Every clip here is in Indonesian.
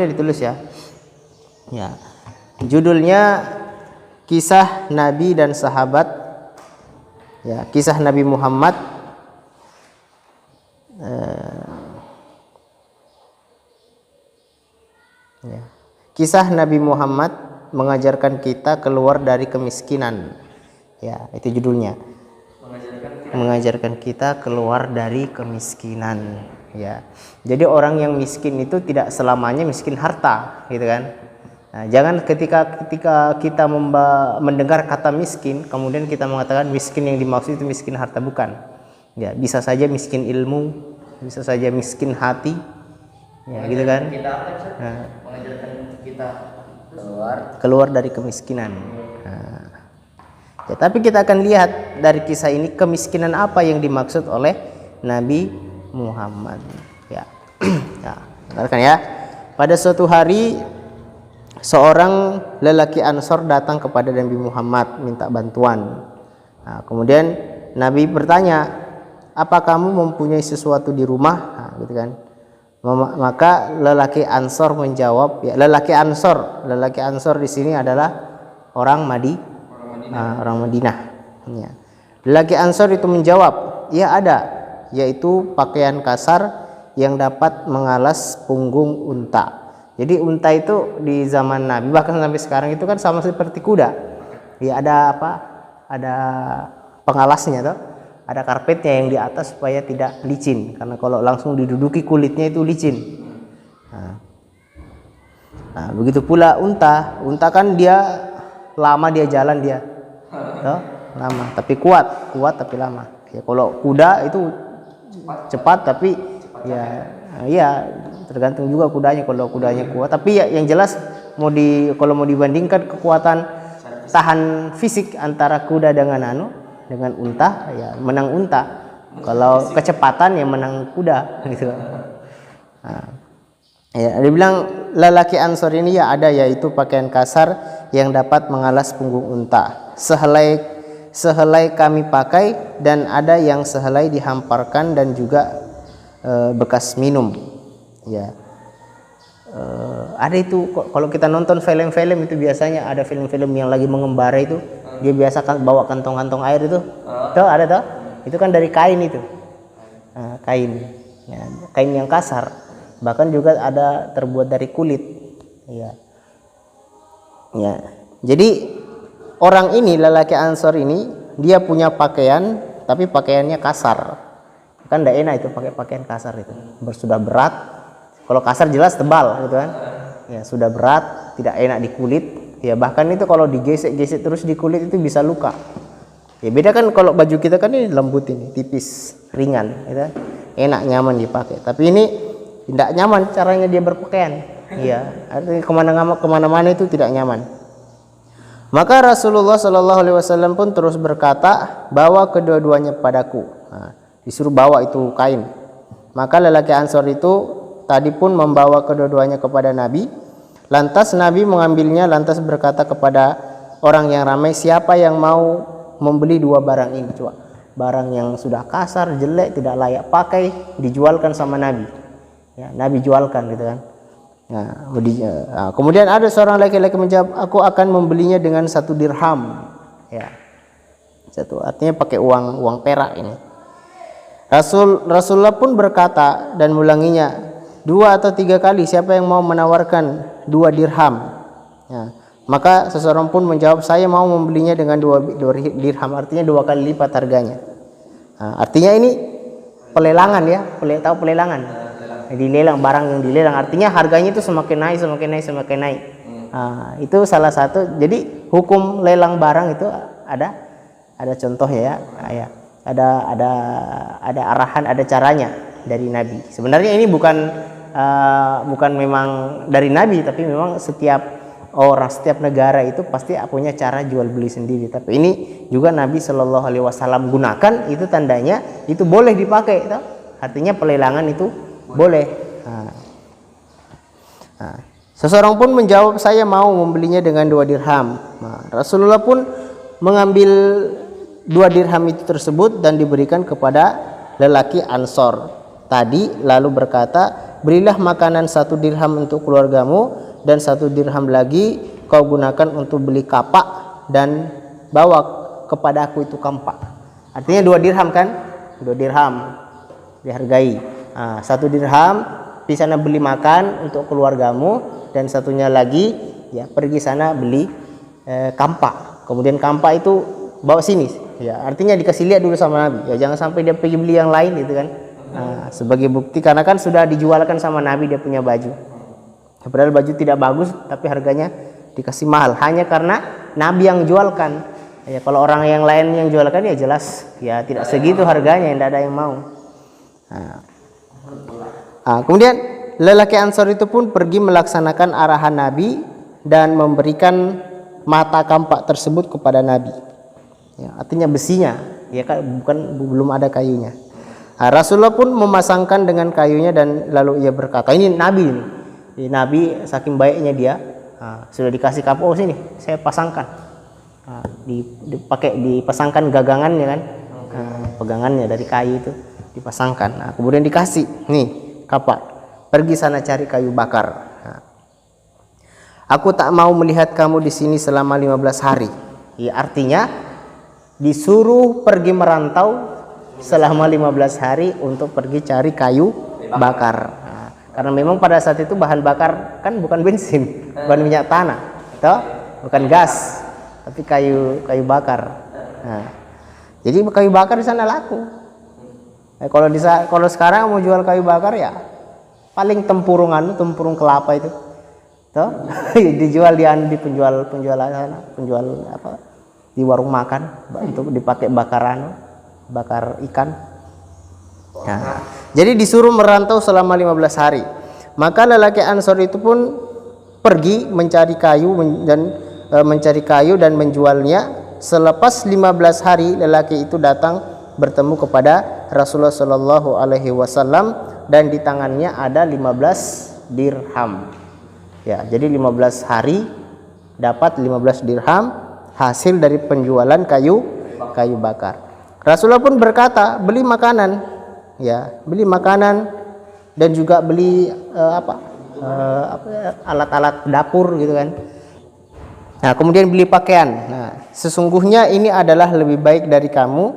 Ini ditulis ya. Ya. Judulnya Kisah Nabi dan Sahabat. Ya, kisah Nabi Muhammad. Ya. Kisah Nabi Muhammad mengajarkan kita keluar dari kemiskinan. Ya, itu judulnya. Mengajarkan kita keluar dari kemiskinan. Ya, jadi orang yang miskin itu tidak selamanya miskin harta, gitu kan? Nah, jangan ketika kita mendengar kata miskin, kemudian kita mengatakan miskin yang dimaksud itu miskin harta, bukan. Ya, bisa saja miskin ilmu, bisa saja miskin hati, ya, gitu kan? Nah, mengajarkan kita keluar dari kemiskinan. Nah, ya, tapi kita akan lihat dari kisah ini kemiskinan apa yang dimaksud oleh Nabi Muhammad. Ya, dengarkan ya. Pada suatu hari seorang lelaki Ansor datang kepada Nabi Muhammad minta bantuan. Nah, kemudian Nabi bertanya, apa kamu mempunyai sesuatu di rumah? Nah, gitu kan. Maka lelaki Ansor menjawab, ya, lelaki Ansor di sini adalah orang Madinah. Ya. Lelaki Ansor itu menjawab, ya ada, yaitu pakaian kasar yang dapat mengalas punggung unta. Jadi unta itu di zaman Nabi bahkan sampai sekarang itu kan sama seperti kuda. Ya, ada apa? Ada pengalasnya toh. Ada karpetnya yang di atas supaya tidak licin, karena kalau langsung diduduki kulitnya itu licin. Nah, begitu pula unta kan dia lama dia jalan dia. Toh, lama tapi kuat tapi lama. Ya, kalau kuda itu cepat tapi ya tergantung juga kudanya. Kalau kudanya kuat, tapi ya yang jelas kalau mau dibandingkan kekuatan tahan fisik antara kuda dengan unta, ya menang unta. Kalau kecepatan ya menang kuda gitu. Nah, ya, dia bilang lelaki Ansor ini ya ada, yaitu pakaian kasar yang dapat mengalas punggung unta. Sehelai kami pakai, dan ada yang sehelai dihamparkan, dan juga bekas minum. Ya, ada itu kalau kita nonton film-film itu biasanya ada film-film yang lagi mengembara itu, dia biasa kan bawa kantong-kantong air itu. Tuh ada toh, itu kan dari kain itu. Kain, ya, kain yang kasar, bahkan juga ada terbuat dari kulit. Ya, ya. Jadi orang ini, lelaki Ansor ini, dia punya pakaian tapi pakaiannya kasar. Kan tidak enak itu pakai pakaian kasar itu. Sudah berat. Kalau kasar jelas tebal gitu kan. Ya, sudah berat, tidak enak di kulit. Ya, bahkan itu kalau digesek-gesek terus di kulit itu bisa luka. Ya, beda kan kalau baju kita kan ini lembut, ini tipis, ringan gitu kan. Enak, nyaman dipakai. Tapi ini tidak nyaman caranya dia berpakaian. Iya, kemana-mana itu tidak nyaman. Maka Rasulullah SAW pun terus berkata, bawa kedua-duanya padaku. Nah, disuruh bawa itu kain. Maka lelaki Ansor itu tadi pun membawa kedua-duanya kepada Nabi. Lantas Nabi mengambilnya, lantas berkata kepada orang yang ramai, siapa yang mau membeli dua barang ini? Coba, barang yang sudah kasar, jelek, tidak layak pakai, dijualkan sama Nabi. Ya, Nabi jualkan gitu kan. Nah, kemudian ada seorang laki-laki menjawab, aku akan membelinya dengan 1 dirham. Ya, artinya pakai uang perak ini. Rasulullah pun berkata dan mengulanginya 2 atau 3 kali, siapa yang mau menawarkan 2 dirham? Ya, maka seseorang pun menjawab, saya mau membelinya dengan 2 dirham, artinya 2 kali lipat harganya. Nah, artinya ini pelelangan ya, tahu pelelangan? Dilelang, barang yang dilelang, artinya harganya itu semakin naik. Nah, itu salah satu. Jadi hukum lelang barang itu ada contohnya ya. Ada arahan, ada caranya dari Nabi. Sebenarnya ini bukan memang dari Nabi, tapi memang setiap negara itu pasti punya cara jual beli sendiri. Tapi ini juga Nabi Shallallahu Alaihi Wasallam gunakan, itu tandanya itu boleh dipakai. Artinya pelelangan itu boleh. Nah, seseorang pun menjawab, saya mau membelinya dengan 2 dirham. Nah, Rasulullah pun mengambil 2 dirham itu tersebut dan diberikan kepada lelaki Ansor tadi, lalu berkata, berilah makanan 1 dirham untuk keluargamu dan 1 dirham lagi kau gunakan untuk beli kapak dan bawa kepada aku itu kampak. Artinya 2 dirham kan? 2 dirham dihargai. 1 dirham di sana beli makan untuk keluargamu dan satunya lagi ya pergi sana beli kampak. Kemudian kampak itu bawa sini. Ya, artinya dikasih lihat dulu sama Nabi. Ya jangan sampai dia pergi beli yang lain gitu kan. Sebagai bukti karena kan sudah dijualkan sama Nabi dia punya baju. Padahal baju tidak bagus tapi harganya dikasih mahal hanya karena Nabi yang jualkan. Ya kalau orang yang lain yang jualkan ya jelas ya tidak segitu harganya, tidak ada yang mau. Kemudian lelaki Ansor itu pun pergi melaksanakan arahan Nabi dan memberikan mata kampak tersebut kepada Nabi. Ya, artinya besinya, ya kan belum ada kayunya. Rasulullah pun memasangkan dengan kayunya dan lalu ia berkata, ini Nabi ini. Nabi saking baiknya dia sudah dikasih kampak, oh sini saya pasangkan. Dipasangkan gagangannya kan, pegangannya dari kayu itu dipasangkan. Kemudian dikasih nih kapak, pergi sana cari kayu bakar. Aku tak mau melihat kamu di sini selama 15 hari. Ya, artinya disuruh pergi merantau selama 15 hari untuk pergi cari kayu bakar. Karena memang pada saat itu bahan bakar kan bukan bensin, bukan minyak tanah, toh? Bukan gas, tapi kayu bakar. Jadi kayu bakar di sana laku. Kalau sekarang mau jual kayu bakar ya paling tempurung kelapa itu, toh? Dijual di penjual apa? Di warung makan untuk dipakai bakar ikan. Jadi disuruh merantau selama 15 hari. Maka lelaki Ansor itu pun pergi mencari kayu dan menjualnya. Selepas 15 hari lelaki itu datang bertemu kepada Rasulullah Shallallahu Alaihi Wasallam dan di tangannya ada 15 dirham. Ya, jadi 15 hari dapat 15 dirham hasil dari penjualan kayu bakar. Rasulullah pun berkata, beli makanan, ya, beli makanan dan juga beli alat-alat dapur gitu kan. Kemudian beli pakaian. Sesungguhnya ini adalah lebih baik dari kamu,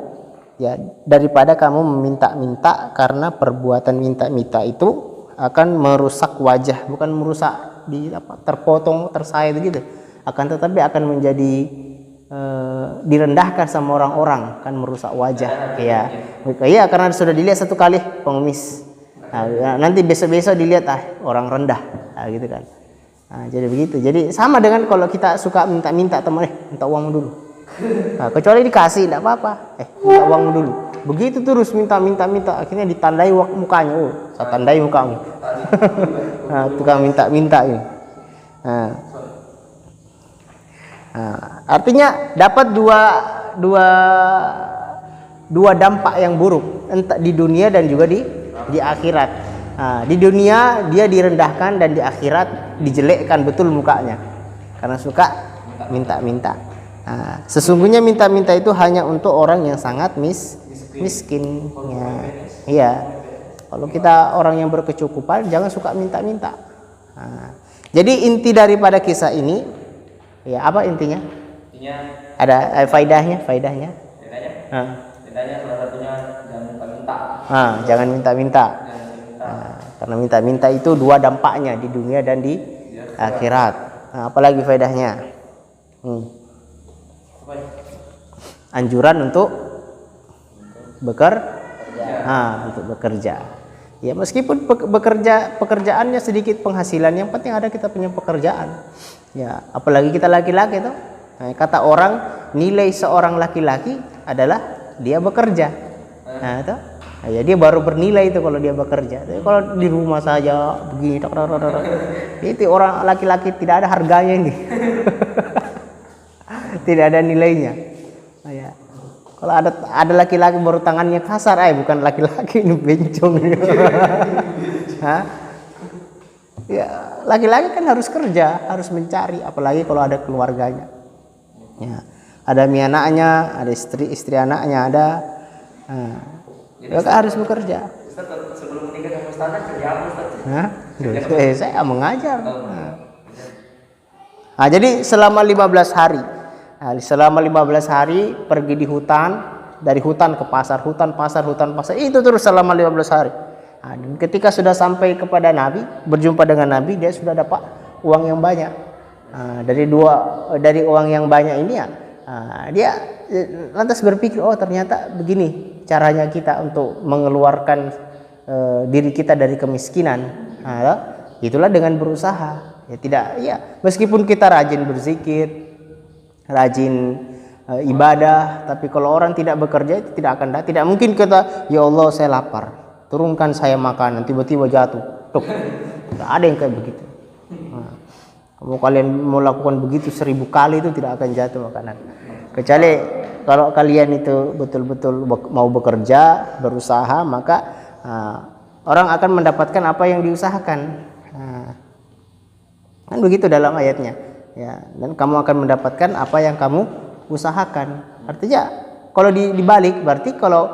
ya, daripada kamu meminta-minta, karena perbuatan minta-minta itu akan merusak wajah, bukan merusak terpotong, tersayat gitu. Akan tetapi akan menjadi direndahkan sama orang-orang, kan merusak wajah. Ya karena sudah dilihat satu kali pengemis. Nanti besok-besok dilihat orang rendah, gitu kan. Jadi begitu. Jadi sama dengan kalau kita suka minta teman, minta uang dulu. Kecuali dikasih tidak apa-apa. Minta uang dulu. Begitu terus minta, akhirnya ditandai mukanya. Saya tandai mukamu. Tukang minta ini. Artinya dapat dua dampak yang buruk, entah di dunia dan juga di akhirat. Di dunia dia direndahkan dan di akhirat dijelekkan betul mukanya karena suka minta-minta. Sesungguhnya minta-minta itu hanya untuk orang yang sangat miskin. Iya. Kalau kita orang yang berkecukupan jangan suka minta-minta. Jadi inti daripada kisah ini, ya apa intinya? Ada faedahnya. Bedanya salah satunya jangan minta-minta. Jangan minta-minta. Karena minta-minta itu dua dampaknya di dunia dan di akhirat. Apalagi faedahnya? Anjuran untuk bekerja. Ya meskipun pekerjaannya sedikit penghasilan, yang penting ada kita punya pekerjaan. Ya, apalagi kita laki-laki tuh. Kata orang nilai seorang laki-laki adalah dia bekerja. Ya dia baru bernilai itu kalau dia bekerja. Tapi kalau di rumah saja begini, itu orang laki-laki tidak ada harganya ini. Tidak ada nilainya. Ya. Kalau ada laki-laki baru tangannya kasar, bukan laki-laki ini bencong. Ya, laki-laki kan harus kerja, harus mencari, apalagi kalau ada keluarganya. Ya, ada anaknya, ada istri anaknya, ada. Ya, harus bekerja. Ustaz, sebelum menikah sama Ustaz kerja apa Ustaz? Hah? Saya mengajar. Nah, jadi selama 15 hari. Nah, selama 15 hari pergi di hutan, dari hutan ke pasar, hutan pasar, itu terus selama 15 hari. Nah, dan ketika sudah sampai kepada Nabi, berjumpa dengan Nabi, dia sudah dapat uang yang banyak. Nah, dari uang yang banyak ini ya, dia lantas berpikir, oh ternyata begini caranya kita untuk mengeluarkan diri kita dari kemiskinan. Nah, itulah dengan berusaha. Ya tidak, ya meskipun kita rajin berzikir, rajin ibadah, tapi kalau orang tidak bekerja itu tidak mungkin kita, ya Allah saya lapar, turunkan saya makanan, tiba-tiba jatuh. Tuh, tidak ada yang kayak begitu. Nah, kalau kalian mau lakukan begitu 1000 kali itu tidak akan jatuh makanan. Kecuali kalau kalian itu betul-betul mau bekerja, berusaha, maka orang akan mendapatkan apa yang diusahakan. Kan begitu dalam ayatnya. Ya, dan kamu akan mendapatkan apa yang kamu usahakan. Artinya kalau dibalik berarti kalau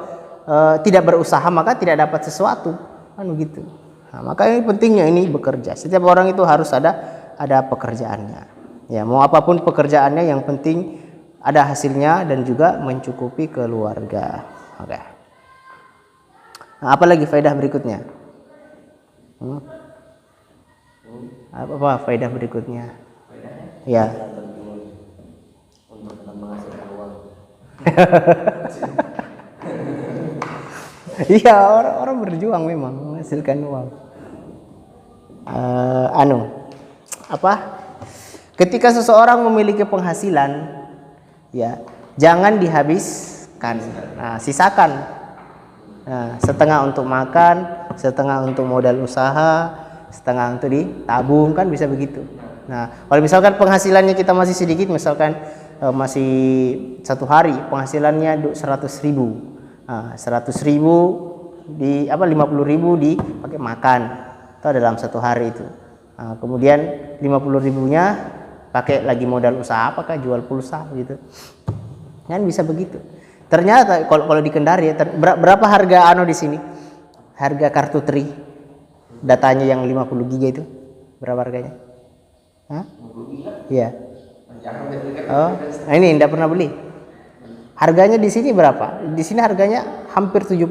tidak berusaha maka tidak dapat sesuatu. Kan begitu. Nah, maka ini pentingnya ini bekerja. Setiap orang itu harus ada pekerjaannya. Ya, mau apapun pekerjaannya yang penting ada hasilnya dan juga mencukupi keluarga. Oke. Nah, apa lagi faedah berikutnya? Apa faedah berikutnya? Ya. Untuk menghasilkan uang. Iya, orang berjuang memang menghasilkan uang. Ketika seseorang memiliki penghasilan, ya jangan dihabiskan. Nah, sisakan. Nah, setengah untuk makan, setengah untuk modal usaha, setengah untuk ditabung, kan bisa begitu. Nah, kalau misalkan penghasilannya kita masih sedikit, misalkan masih satu hari penghasilannya 100.000, 100.000 di 50.000 dipakai makan, atau dalam satu hari itu. Kemudian 50.000-nya pakai lagi modal usaha, apakah jual pulsa gitu, kan bisa begitu. Ternyata kalau di Kendari, berapa harga di sini? Harga kartu Tri. Datanya yang 50 giga itu berapa harganya? Hah? Iya. Oh, nah ini tidak pernah beli. Harganya di sini berapa? Di sini harganya hampir 70.000.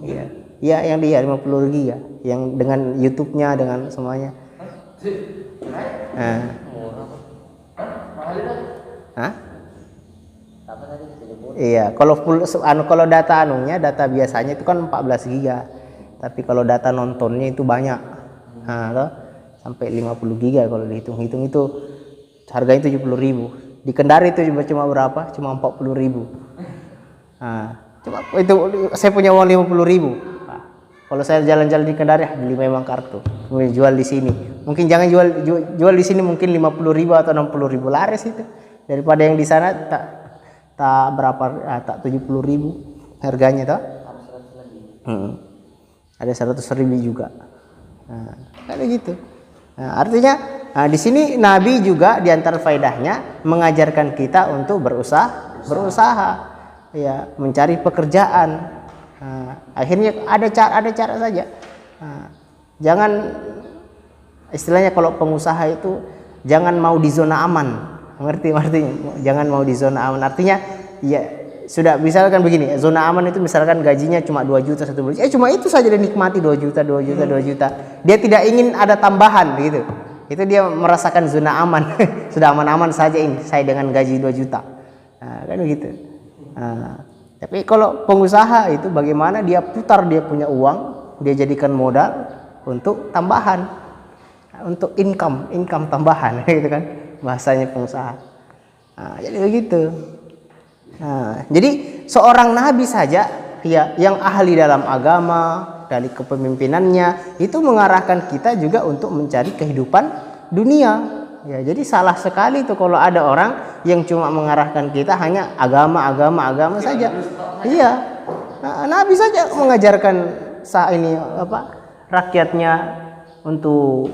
Iya. Iya, yang dia 50 giga, yang dengan YouTube-nya, dengan semuanya. Nah. Hah? Iya, kalau data data biasanya itu kan 14 giga. Tapi kalau data nontonnya itu banyak. Sampai 50 giga kalau dihitung-hitung itu harganya 70.000. Di Kendari itu cuma berapa? Cuma 40.000. Cuma itu saya punya uang 50.000. Kalau saya jalan-jalan di Kendari beli memang kartu. Kemudian jual di sini. Mungkin jangan jual di sini mungkin 50.000 atau 60.000 laris itu. Daripada yang di sana tak 70.000 harganya toh. Ada 100.000 juga. Kayak gitu. Nah, artinya di sini Nabi juga di antara faedahnya mengajarkan kita untuk berusaha, ya, mencari pekerjaan. Akhirnya ada cara saja. Jangan, istilahnya kalau pengusaha itu jangan mau di zona aman. Ngerti artinya? Jangan mau di zona aman. Artinya ya sudah, misalkan begini, zona aman itu misalkan gajinya cuma 2 juta satu bulan, cuma itu saja dia nikmati 2 juta. Dia tidak ingin ada tambahan gitu. Itu dia merasakan zona aman. Sudah aman-aman saja ini saya dengan gaji 2 juta. Kan begitu. Tapi kalau pengusaha itu bagaimana dia putar dia punya uang, dia jadikan modal untuk tambahan, untuk income tambahan gitu kan bahasanya pengusaha. Jadi begitu. Jadi seorang nabi saja ya yang ahli dalam agama, dari kepemimpinannya itu mengarahkan kita juga untuk mencari kehidupan dunia. Ya, jadi salah sekali itu kalau ada orang yang cuma mengarahkan kita hanya agama saja. Iya. Nabi saja mengajarkan rakyatnya untuk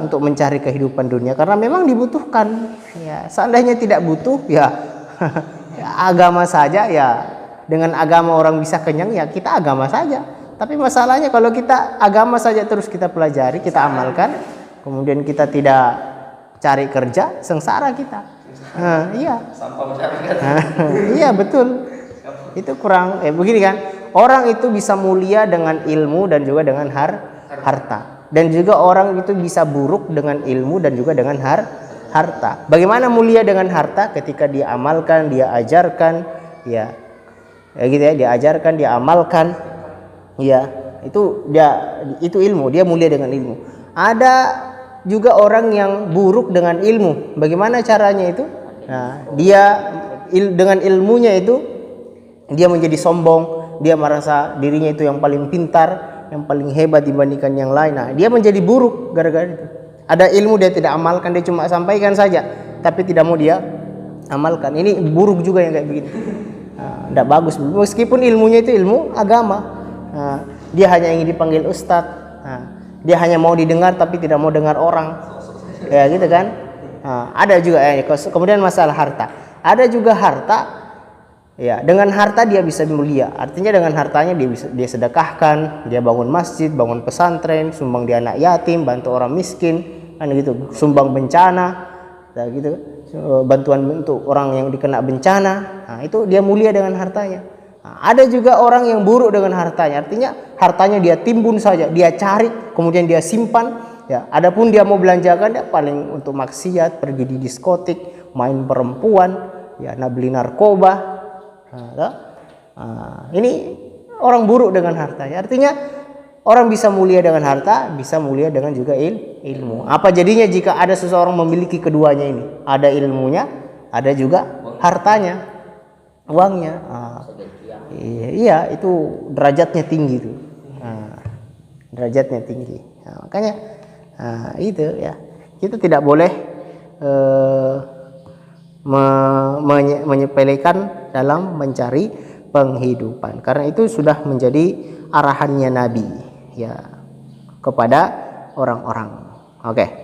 untuk mencari kehidupan dunia karena memang dibutuhkan. Ya, seandainya tidak butuh ya agama saja, ya dengan agama orang bisa kenyang, ya kita agama saja. Tapi masalahnya kalau kita agama saja terus kita pelajari, kita amalkan, kemudian kita tidak cari kerja, sengsara kita. Iya. Sampah masyarakat. Iya betul. Itu kurang. Begini kan, orang itu bisa mulia dengan ilmu dan juga dengan harta. Dan juga orang itu bisa buruk dengan ilmu dan juga dengan harta. Bagaimana mulia dengan harta? Ketika dia amalkan, dia ajarkan, ya gitu ya, dia ajarkan, dia amalkan, ya itu ilmu. Dia mulia dengan ilmu. Ada juga orang yang buruk dengan ilmu. Bagaimana caranya itu? Nah, dia dengan ilmunya itu dia menjadi sombong, dia merasa dirinya itu yang paling pintar, yang paling hebat dibandingkan yang lain. Nah, dia menjadi buruk gara-gara itu. Ada ilmu dia tidak amalkan, dia cuma sampaikan saja, tapi tidak mau dia amalkan. Ini buruk juga yang kayak begitu. Tidak bagus. Meskipun ilmunya itu ilmu agama, dia hanya ingin dipanggil ustadz. Dia hanya mau didengar tapi tidak mau dengar orang. Ya gitu kan. Ada juga kemudian masalah harta. Ada juga harta. Ya, dengan harta dia bisa mulia. Artinya dengan hartanya dia sedekahkan, dia bangun masjid, bangun pesantren, sumbang di anak yatim, bantu orang miskin, kan gitu. Sumbang bencana, ya gitu. Bantuan untuk orang yang dikena bencana. Nah, itu dia mulia dengan hartanya. Nah, ada juga orang yang buruk dengan hartanya. Artinya hartanya dia timbun saja, dia cari, kemudian dia simpan. Ya, adapun dia mau belanjakan, dia paling untuk maksiat, pergi di diskotik, main perempuan, ya, beli narkoba. Ini orang buruk dengan hartanya. Artinya orang bisa mulia dengan harta, bisa mulia dengan juga ilmu. Apa jadinya jika ada seseorang memiliki keduanya ini? Ada ilmunya, ada juga hartanya, uangnya. Iya, itu derajatnya tinggi itu. Derajatnya tinggi. Makanya itu ya. Kita tidak boleh menyepelekan dalam mencari penghidupan, karena itu sudah menjadi arahannya Nabi ya kepada orang-orang. Oke.